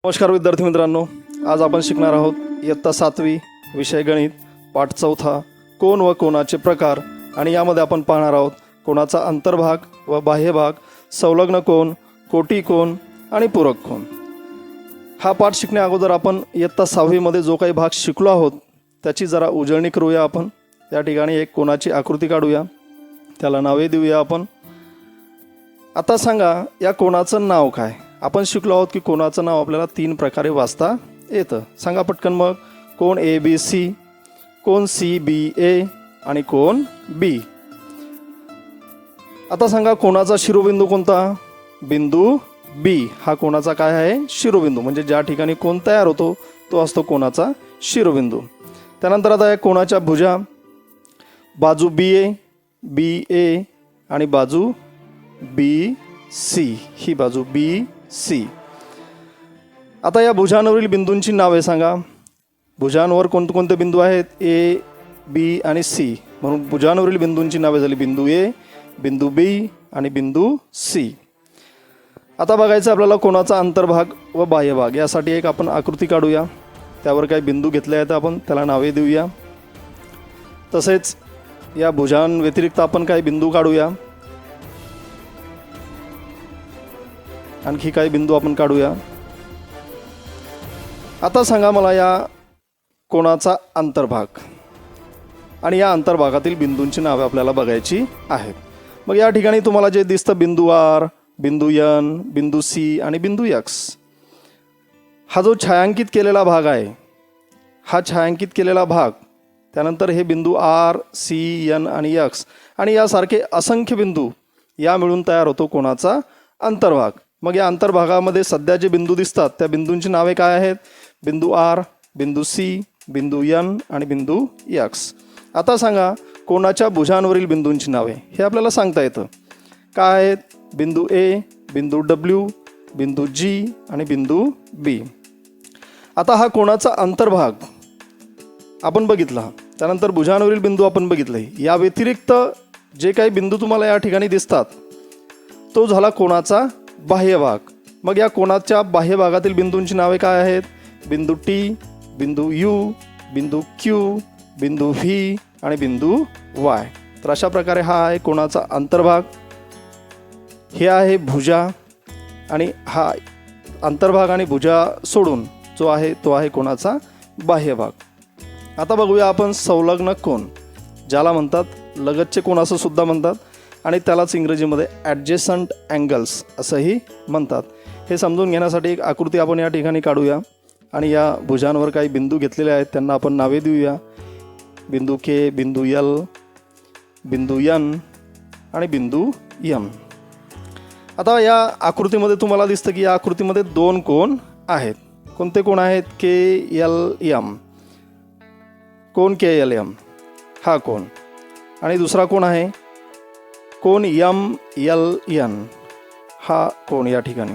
नमस्कार विद्यार्थी मित्रांनो, आज आपण शिकणार आहोत इयत्ता 7वी विषय गणित पाठ 4 कोन व कोनाचे प्रकार. आणि यामध्ये आपण पाहणार आहोत कोनाचा अंतर्भाग व बाह्यभाग, संलग्न कोन, कोटी कोन आणि पूरक कोन. हा पाठ शिकण्या अगोदर आपण इयत्ता 6वी मध्ये जो काही भाग शिकलो आहोत त्याची जरा उजळणी करूया. आपण या ठिकाणी एक कोनाची आकृती काढूया, त्याला नावे देऊया आपण. आता सांगा या कोनाचं नाव काय. आपण शिकलो आहोत की कोनाचं नाव आपल्याला 3 प्रकारे वाचता येतं. सांगा पटकन मग. कोन ABC, कोन CBA आणि कोन B. आता सांगा कोनाचा शिरोबिंदू कोणता. बिंदू B हा कोनाचा काय आहे, शिरोबिंदू. म्हणजे ज्या ठिकाणी कोन तयार होतो तो असतो कोनाचा शिरोबिंदू. त्यानंतर आता या कोनाच्या भुजा, बाजू BA, BA आणि बाजू BC, ही बाजू BC. आता या भुजांवरील बिंदूंची नावे सांगा. भुजांवर कोणते बिंदू आहेत, A, B आणि C. म्हणून भुजांवरील बिंदूंची नावे झाली बिंदू A, बिंदू B आणि बिंदू C. आता बघायचं आपल्याला कोनाचा अंतर्भाग व बाह्यभाग. यासाठी एक आपण आकृती काढूया, त्यावर काही बिंदू घेतले आहेत आपण त्याला नावे देऊया. तसेच या भुजांव्यतिरिक्त आपण काही बिंदू काढूया, आणखी काही बिंदू आपण काढूया. आता सांगा मला या कोनाचा अंतर्भाग आणि या अंतर्भागातील बिंदूंची नावे आपल्याला बघायची आहेत. मग या ठिकाणी तुम्हाला जे दिसतं बिंदू R, बिंदू N, बिंदू C आणि बिंदू X. हा जो छायांकित केलेला भाग आहे, हा छायांकित केलेला भाग, त्यानंतर हे बिंदू R, C, N आणि X आणि यासारखे असंख्य बिंदू या मिळून तयार होतो कोनाचा अंतर्भाग. मग या अंतर्भागामध्ये सध्या जे बिंदू दिसतात त्या बिंदूंची नावे काय आहेत. बिंदू R, बिंदू C, बिंदू N आणि बिंदू X. आता सांगा कोनाच्या भुजांवरील बिंदूंची नावे. हे आपल्याला सांगता येतं. काय आहेत. बिंदू A, बिंदू W, बिंदू G आणि बिंदू B. आता हा कोनाचा अंतर्भाग आपण बघितला, त्यानंतर भुजांवरील बिंदू आपण बघितले. या व्यतिरिक्त जे काही बिंदू तुम्हाला या ठिकाणी दिसतात तो झाला कोनाचा बाह्यभाग. मग या कोनाच्या बाह्यभागातील बिंदूंची नावे काय आहेत. बिंदू T, बिंदू U, बिंदू Q, बिंदू V आणि बिंदू Y. तर अशा प्रकारे हा आहे कोनाचा अंतर्भाग, हे आहे भुजा, आणि हा अंतर्भाग आणि भुजा सोडून जो आहे तो आहे कोनाचा बाह्यभाग. आता बघूया आपण संलग्न कोन, ज्याला म्हणतात लगतचे कोन असं सुद्धा म्हणतात, आणि त्यालाच इंग्रजीमध्ये ॲडजेसंट अँगल्स असंही म्हणतात. हे समजून घेण्यासाठी एक आकृती आपण या ठिकाणी काढूया आणि या भुजांवर काही बिंदू घेतलेले आहेत त्यांना आपण नावे देऊया. बिंदू K, बिंदू L, बिंदू N आणि बिंदू M. आता या आकृतीमध्ये तुम्हाला दिसतं की या आकृतीमध्ये 2 कोन आहेत. कोणते कोन आहेत. KLM, कोन KLM हा कोन, आणि दुसरा कोन आहे कोन MLN हा कोन या ठिकाणी.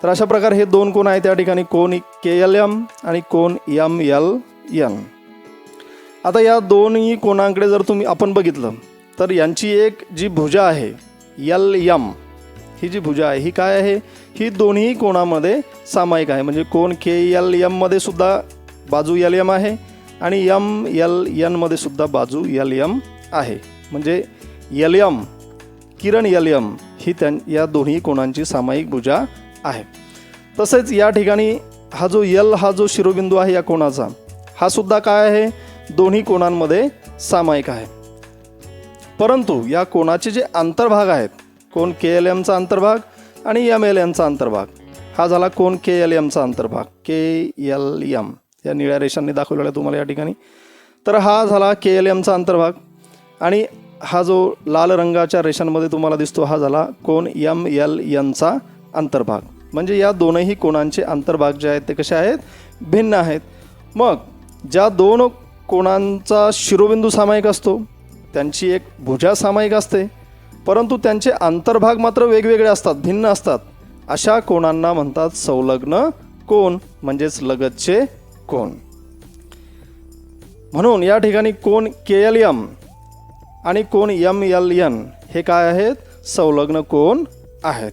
तर अशा प्रकारे हे 2 कोन आहेत या ठिकाणी, कोन KLM आणि कोन MLN. आता या दोन्ही कोनांकडे जर आपण बघितलं तर यांची एक जी भुजा आहे LM, ही जी भुजा आहे ही काय आहे, ही दोन्ही कोनामध्ये सामायिक आहे. म्हणजे कोन KLM मध्ये सुद्धा बाजू LM आहे आणि MLN मध्ये सुद्धा बाजू LM आहे. म्हणजे LM, किरण LM ही या दोन्ही कोनांची सामायिक भुजा आहे. तसेच या ठिकाणी हा जो L हा जो शिरोबिंदू आहे या कोनाचा, हा सुद्धा काय आहे, दोन्ही कोनांमध्ये सामायिक आहे. परंतु या कोनाचे जे अंतर्भाग आहेत, कोन KLMचा अंतर्भाग आणि MLNचा अंतर्भाग, हा झाला कोन KLMचा अंतर्भाग. KLM या निळ्या रेषांनी दाखवलेला तुम्हाला या ठिकाणी. तर हा झाला KLMचा अंतर्भाग, आणि हा जो लाल रंगाच्या रेषांमध्ये तुम्हाला दिसतो हा झाला कोन MLNचा अंतर्भाग. म्हणजे या दोनही कोनांचे अंतर्भाग जे आहेत ते कसे आहेत, भिन्न आहेत. मग ज्या 2 कोनांचा शिरोबिंदू सामायिक असतो त्यांची एक भुजा सामायिक असते, परंतु त्यांचे अंतर्भाग मात्र वेगवेगळे असतात, भिन्न असतात. अशा कोनांना म्हणतात संलग्न कोन, म्हणजेच लगतचे कोन. म्हणून या ठिकाणी कोन KLM आणि कोन MLN हे काय आहेत, संलग्न कोन आहेत.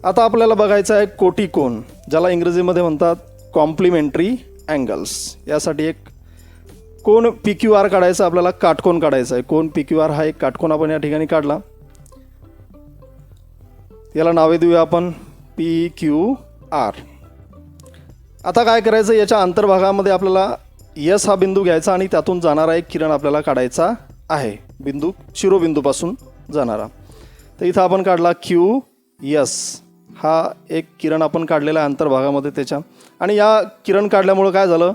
आता आपल्याला बघायचं आहे कोटिकोन, ज्याला इंग्रजीमध्ये म्हणतात कॉम्प्लिमेंटरी अँगल्स. यासाठी एक कोन PQR काढायचा, आपल्याला काटकोन काढायचा आहे. कोन PQR हा एक काटकोन आपण या ठिकाणी काढला. याला नावे देऊया आपण PQR. आता काय करायचं, याच्या अंतर्भागामध्ये आपल्याला यस हा बिंदू घ्यायचा आणि त्यातून जाणारा एक किरण आपल्याला काढायचा आहे, बिंदू शिरोबिंदूपासून जाणारा. तर इथं आपण काढला QS हा एक किरण आपण काढलेला आहे अंतर्भागामध्ये त्याच्या. आणि या किरण काढल्यामुळं काय झालं,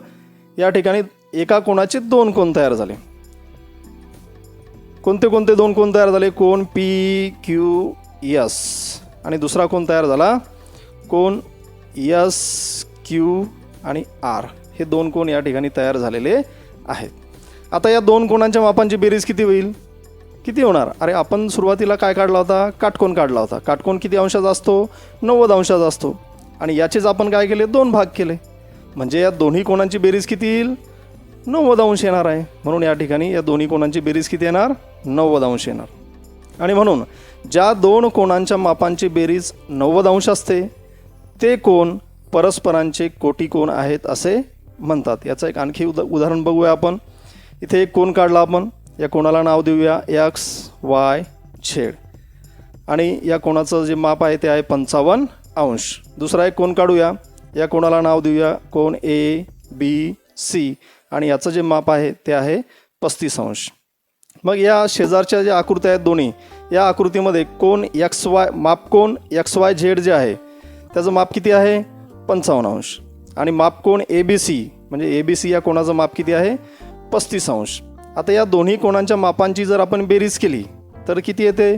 या ठिकाणी एका कोणाचे दोन कोन तयार झाले. कोणते कोणते दोन कोन तयार झाले, कोन PQS आणि दुसरा कोन तयार झाला कोन SQ आणि R. हे दोन कोन या ठिकाणी तयार झालेले आहेत. आता या दोन कोणांच्या मापांची बेरीज किती होईल, किती होणार? अरे आपण सुरुवातीला काय काढला होता, काटकोन काढला होता. काटकोन किती अंशाचा असतो, 90 अंशाचा असतो. आणि याचेच आपण काय केले, दोन भाग केले. म्हणजे या दोन्ही कोणांची बेरीज किती येईल, 90 अंश येणार आहे. म्हणून या ठिकाणी या दोन्ही कोणांची बेरीज किती येणार, 90 अंश येणार. आणि म्हणून ज्या दोन कोणांच्या मापांची बेरीज 90 अंश असते ते कोण परस्परांचे कोटिकोन आहेत असे म्हणतात. याचं एक आणखी उदाहरण बघूया आपण. इथे एक कोन काढला आपण, या कोणाला नाव देऊया XYZ आणि या कोणाचं जे माप आहे ते आहे 55 अंश. दुसरा एक कोन काढूया, या कोणाला नाव देऊया कोन ABC आणि याचं जे माप आहे ते आहे 35 अंश. मग या शेजारच्या ज्या आकृत्या आहेत दोन्ही, या आकृतीमध्ये कोन माप कोन XYZ जे आहे त्याचं माप किती आहे, 55 अंश. आणि माप कोन ABC म्हणजे ABC या कोणाचं माप किती आहे, 35 अंश. आता या दोन्ही कोणांच्या मापांची जर आपण बेरीज केली तर किती येते,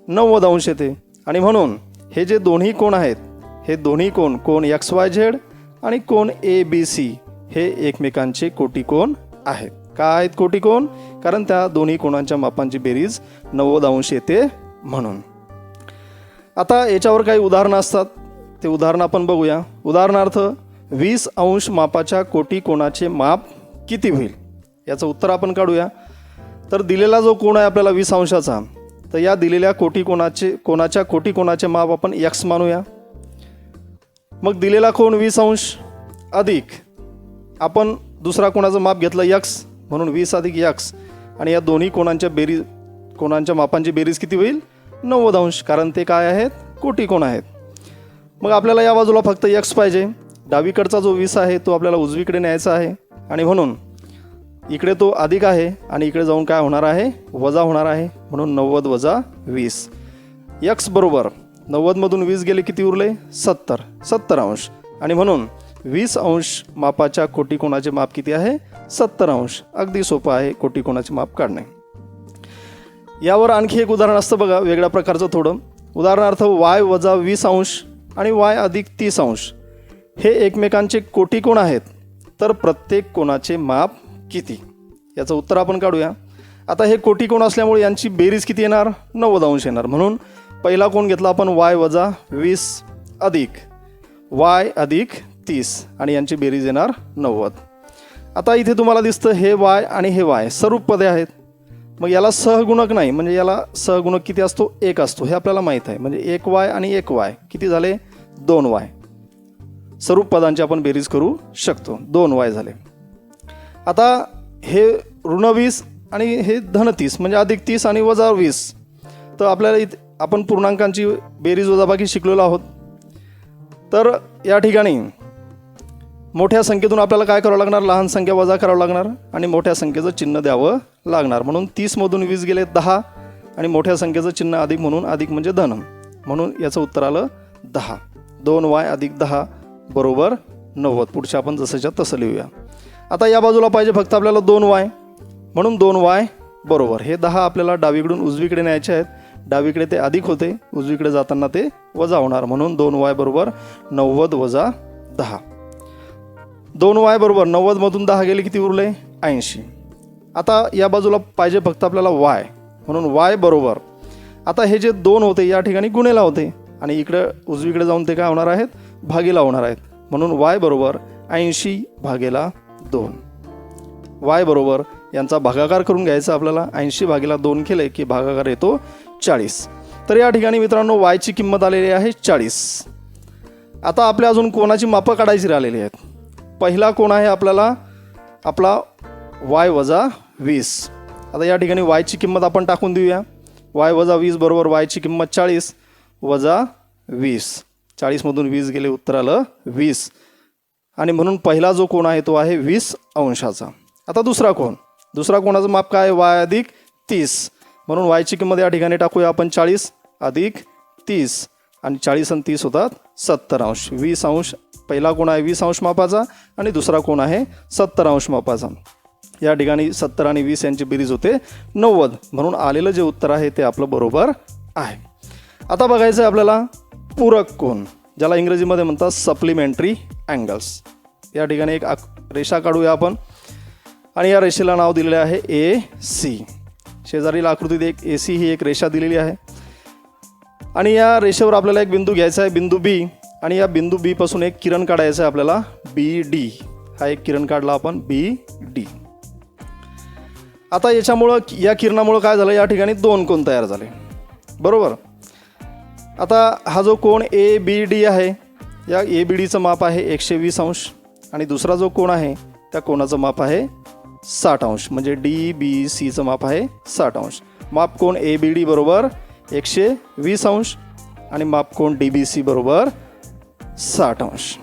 90 अंश येते. आणि म्हणून हे जे दोन्ही कोण आहेत, हे दोन्ही कोण XYZ आणि कोन ABC हे एकमेकांचे कोटिकोन आहेत. काय आहेत कोटिकोन, कारण त्या दोन्ही कोणांच्या मापांची बेरीज 90 अंश येते म्हणून. आता याच्यावर काही उदाहरणं असतात, ते उदाहरण आपण बघूया. उदाहरणार्थ 20 अंश मापाच्या कोटिकोनाचे माप किती होईल, याचं उत्तर आपण काढूया. तर दिलेला जो कोण आहे आपल्याला 20 अंशाचा, तर या दिलेल्या कोणाच्या कोटिकोनाचे माप आपण X मानूया. मग दिलेला कोण 20 अंश अधिक आपण दुसरा कोणाचं माप घेतलं X, म्हणून 20 अधिक X. आणि या दोन्ही कोणांच्या मापांची बेरीज किती होईल, 90 अंश, कारण ते काय आहेत, कोटिकोन आहेत. मग आपल्याला या बाजूला फक्त X पाहिजे. डावीकडचा जो 20 आहे तो आपल्याला उजवीकडे न्यायचा आहे. आणि म्हणून इकडे तो अधिक आहे आणि इकडे जाऊन काय होणार आहे, वजा होणार आहे. म्हणून 90 वजा 20. X बरोबर 90मधून 20 गेले किती उरले, 70 अंश. आणि म्हणून 20 अंश मापाच्या कोटिकोनाचे माप किती आहे, 70 अंश. अगदी सोपं आहे कोटिकोनाचे माप काढणे. यावर आणखी एक उदाहरण असतं बघा, वेगळ्या प्रकारचं थोडं. उदाहरणार्थ Y वजा 20 अंश आणि Y अधिक 30 अंश हे एकमेकांचे कोटिकोन आहेत, तर प्रत्येक कोणाचे माप किती, याचं उत्तर आपण काढूया. आता हे कोटिकोन असल्यामुळे यांची बेरीज किती येणार, 90 अंश येणार. म्हणून पहिला कोण घेतला आपण Y वजा 20 अधिक Y अधिक 30 आणि यांची बेरीज येणार 90. आता इथे तुम्हाला दिसतं हे Y आणि हे Y स्वरूप पदे आहेत. मग याला सहगुणक नाही, म्हणजे याला सहगुणक किती असतो, 1 असतो, हे आपल्याला माहीत आहे. म्हणजे 1 Y आणि 1 Y किती झाले, 2 Y. स्वरूप पदांची आपण बेरीज करू शकतो, 2 Y झाले. आता हे ऋण 20 आणि हे धन 30 म्हणजे अधिक 30 आणि वजा 20. तर आपल्याला आपण पूर्णांकांची बेरीज वजाबाकी शिकलेलो आहोत. तर या ठिकाणी मोठ्या संख्येतून आपल्याला काय करावं लागणार, लहान संख्या वजा करावं लागणार आणि मोठ्या संख्येचं चिन्ह द्यावं लागणार. म्हणून 30मधून 20 गेले 10 आणि मोठ्या संख्येचं चिन्ह अधिक म्हणून अधिक म्हणजे धन, म्हणून याचं उत्तर आलं 10. 2Y अधिक 10 बरोबर 90. पुढच्या आपण जसंच्या तसं लिहूया. आता या बाजूला पाहिजे फक्त आपल्याला 2Y, म्हणून 2Y बरोबर हे 10 आपल्याला डावीकडून उजवीकडे न्यायचे आहेत. डावीकडे ते अधिक होते, उजवीकडे जाताना ते वजा होणार. म्हणून 2Y बरोबर 90 वजा 10. 2Y बरोबर 90मधून 10 गेले किती उरले, 80. आता या बाजूला पाहिजे फक्त आपल्याला Y, म्हणून Y बरोबर आता हे जे 2 होते या ठिकाणी गुणेला होते आणि इकडे उजवीकडे जाऊन ते काय होणार आहेत, भागीला होणार आहेत. म्हणून Y बरोबर 80 भागेला 2. Y बरोबर यांचा भागाकार करून घ्यायचा आपल्याला. 80 भागेला 2 केले की भागाकार येतो 40. तर या ठिकाणी मित्रांनो वायची किंमत आलेली आहे 40. आता आपल्या अजून कोणाची मापं काढायची राहिलेली आहेत. पहिला कोण आहे आपल्याला आपला y वजा 20. आता या ठिकाणी वायची किंमत आपण टाकून देऊया. y वजा 20 बरोबर वायची किंमत 40 वजा 20. 40मधून 20 गेले, उत्तर आलं 20. आणि म्हणून पहिला जो कोण आहे तो आहे 20 अंशाचा. आता दुसरा कोणाचं माप काय आहे y अधिक 30. म्हणून वायची किंमत या ठिकाणी टाकूया आपण 40 अधिक 30 आणि 40 आणि 30 होतात 70 अंश. 20 अंश पहिला कोण आहे 20 अंश मापाचा आणि दुसरा कोण आहे 70 अंश मापाचा. या ठिकाणी 70 आणि 20 यांची बेरीज होते 90. म्हणून आलेलं जे उत्तर आहे ते आपलं बरोबर आहे. आता बघायचं आहे आपल्याला पूरक कोन, ज्याला इंग्रजीमध्ये म्हणतात सप्लिमेंटरी अँगल्स. या ठिकाणी एक रेषा काढूया आपण आणि या रेषेला नाव दिलेले आहे AC. शेजारील आकृतीत एक AC ही एक रेषा दिलेली आहे आणि या रेषेवर आपल्याला एक बिंदू घ्यायचा आहे, बिंदू B. आणि या बिंदू B पासून एक किरण काढायचं आहे आपल्याला BD. हा एक किरण काढला आपण BD. आता याच्यामुळं या किरणामुळं काय झालं, या ठिकाणी दोन कोन तयार झाले बरोबर. आता हा जो कोण ABD आहे, या ABDचं माप आहे 120 अंश आणि दुसरा जो कोण आहे त्या कोणाचं माप आहे 60 अंश. म्हणजे DBCचं माप आहे 60 अंश. माप कोण ABD बरोबर 120 अंश आणि माप कोण DBC बरोबर 60 अंश.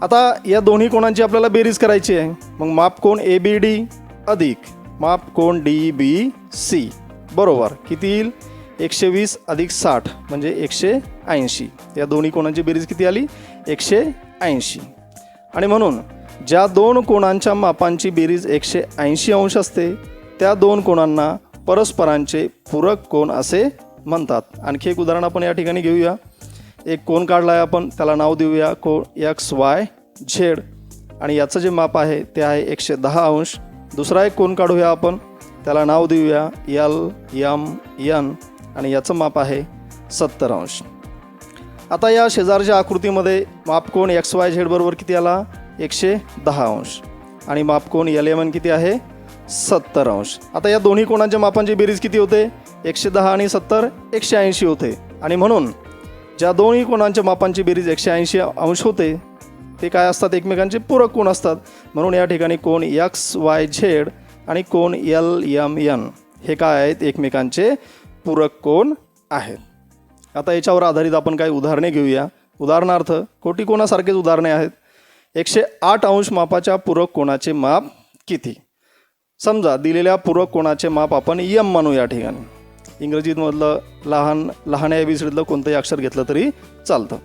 आता या दोन्ही कोणांची आपल्याला बेरीज करायची आहे. मग माप कोण ABD अधिक माप कोण DBC बरोबर किती येईल, 120 अधिक 60 म्हणजे 180. या दोन्ही कोणांची बेरीज किती आली 180. आणि म्हणून ज्या दोन कोणांच्या मापांची बेरीज 180 अंश असते त्या दोन कोणांना परस्परांचे पूरक कोन असे म्हणतात. आणखी एक उदाहरण आपण या ठिकाणी घेऊया. एक कोन काढला आहे आपण, त्याला नाव देऊया कोन XYZ आणि याचं जे माप आहे ते आहे 110 अंश. दुसरा एक कोन काढूया आपण, त्याला नाव देऊया LMN आणि याचं माप आहे 70 अंश. आता या शेजारच्या आकृतीमध्ये माप कोन XYZ बरोबर किती आला 110 अंश आणि माप कोन LMN किती आहे 70 अंश. आता या दोन्ही कोणांच्या मापांची बेरीज किती होते 110 आणि 70 180 होते. आणि म्हणून ज्या दोन्ही कोणांच्या मापांची बेरीज 180 अंश होते ते काय असतात, एकमेकांचे पूरक कोन असतात. म्हणून या ठिकाणी कोन XYZ आणि कोन LMN हे काय आहेत, एकमेकांचे पूरक कोन आहेत. आता याच्यावर आधारित आपण काही उदाहरणे घेऊया. उदाहरणार्थ कोटिकोनासारखेच उदाहरणे आहेत. 108 अंश मापाच्या पूरक कोनाचे माप किती. समजा दिलेल्या पूरक कोनाचे माप आपण M मानू. या ठिकाणी इंग्रजीमधलं लहान ABCडीतलं कोणतंही अक्षर घेतलं तरी चालतं.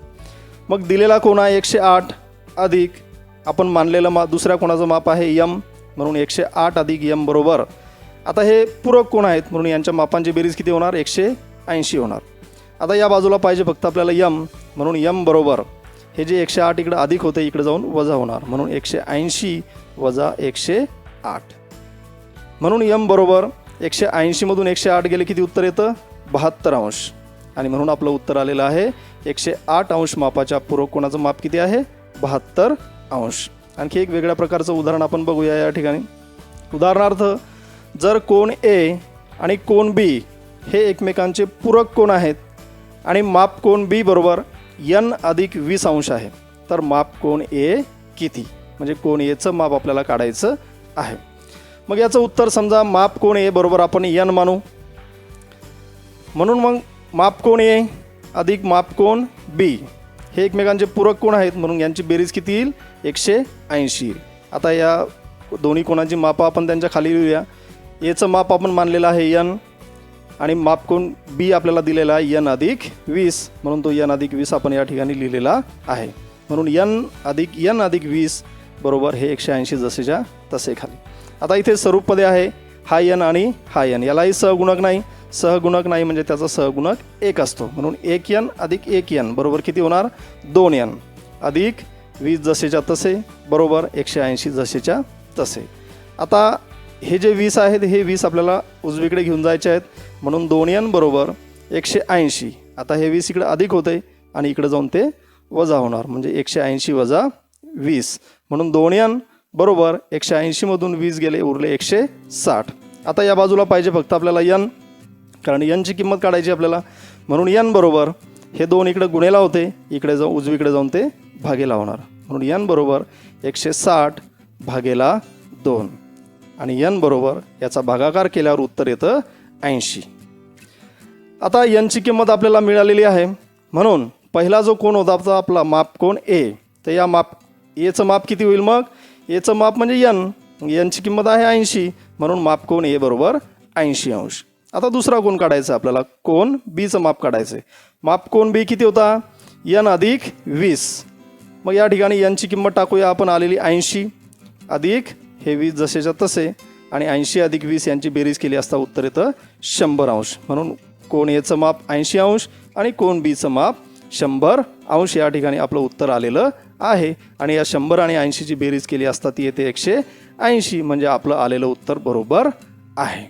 मग दिलेला कोन आहे 108 अधिक आपण मानलेलं दुसऱ्या कोणाचं माप आहे M. म्हणून 108 अधिक M बरोबर, आता हे पूरक कोन आहेत म्हणून यांच्या मापांची बेरीज किती होणार 180 होणार. आता या बाजूला पाहिजे फक्त आपल्याला M. म्हणून M बरोबर हे जे 108 इकडे अधिक होते इकडे जाऊन वजा होणार. म्हणून 180 वजा 108. म्हणून M बरोबर 180मधून 108 गेले किती उत्तर येतं 72 अंश. आणि म्हणून आपलं उत्तर आलेलं आहे 108 अंश मापाच्या पूरक कोनाचं माप किती आहे 72 अंश. आणखी एक वेगळ्या प्रकारचं उदाहरण आपण बघूया या ठिकाणी. उदाहरणार्थ जर कोन A आणि कोन B हे एकमेकांचे पूरक कोन आहेत आणि माप कोन B बरोबर N अधिक 20 अंश आहे तर माप कोन A किती, म्हणजे कोन Aचं माप आपल्याला काढायचं आहे. मग याचं उत्तर समजा माप कोन A बरोबर आपण N मानू. म्हणून मग माप कोन A अधिक माप कोन B हे एकमेकांचे पूरक कोन आहेत म्हणून यांची बेरीज किती येईल 180. आता या दोन्ही कोणाची मापं आपण त्यांच्या खाली लिहूया. Aचं माप आपण मानलेलं आहे N आणि माप कोन B आपल्याला दिलेला आहे N अधिक 20 म्हणून तो N अधिक 20 आपण या ठिकाणी लिहिलेला आहे. म्हणून N अधिक 20 बरोबर हे 180 जसेच्या तसे खाली. आता इथे स्वरूपपदे आहे हा N आणि हा N, यालाही सहगुणक नाही म्हणजे त्याचा सहगुणक 1 असतो. म्हणून 1N अधिक 1N बरोबर किती होणार 2N अधिक 20 जसेच्या तसे बरोबर 180 जसेच्या तसे. आता हे जे 20 आहेत हे 20 आपल्याला उजवीकडे घेऊन जायचे आहेत म्हणून 2N बरोबर 180. आता हे 20 इकडे अधिक होते आणि इकडे जाऊन ते वजा होणार म्हणजे 180 वजा 20 म्हणून 2N बरोबर 180मधून 20 गेले उरले 160. आता या बाजूला पाहिजे फक्त आपल्याला N. कारण यनची किंमत काढायची आपल्याला. म्हणून यन बरोबर हे 2 इकडे गुणेला होते, इकडे जाऊन उजवीकडे जाऊन ते भागेला होणार. म्हणून यन बरोबर 160 भागेला 2 आणि यन बरोबर याचा भागाकार केल्यावर उत्तर येतं 80. आता यनची किंमत आपल्याला मिळालेली आहे. म्हणून पहिला जो कोन होता आपला माप कोन ए, तर या एचं माप किती होईल मग? एचं माप म्हणजे यन, यनची किंमत आहे 80, म्हणून माप कोन ए बरोबर 80 अंश. आता दुसरा कोन काढायचा आपल्याला, कोन बीचं माप काढायचं आहे. माप कोन बी किती होता? यन अधिक 20. मग या ठिकाणी यनची किंमत टाकूया आपण, आलेली 80 अधिक हे 20 जसेच्या तसे, आणि 80 अधिक 20 यांची बेरीज केली असता उत्तर येतं 100 अंश. म्हणून कोन एचं माप 80 अंश आणि कोन बीचं माप 100 अंश. या ठिकाणी आपलं उत्तर आलेलं आहे. आणि या 100 आणि 80ची बेरीज केली असता ती येते 180, म्हणजे आपलं आलेलं उत्तर बरोबर आहे.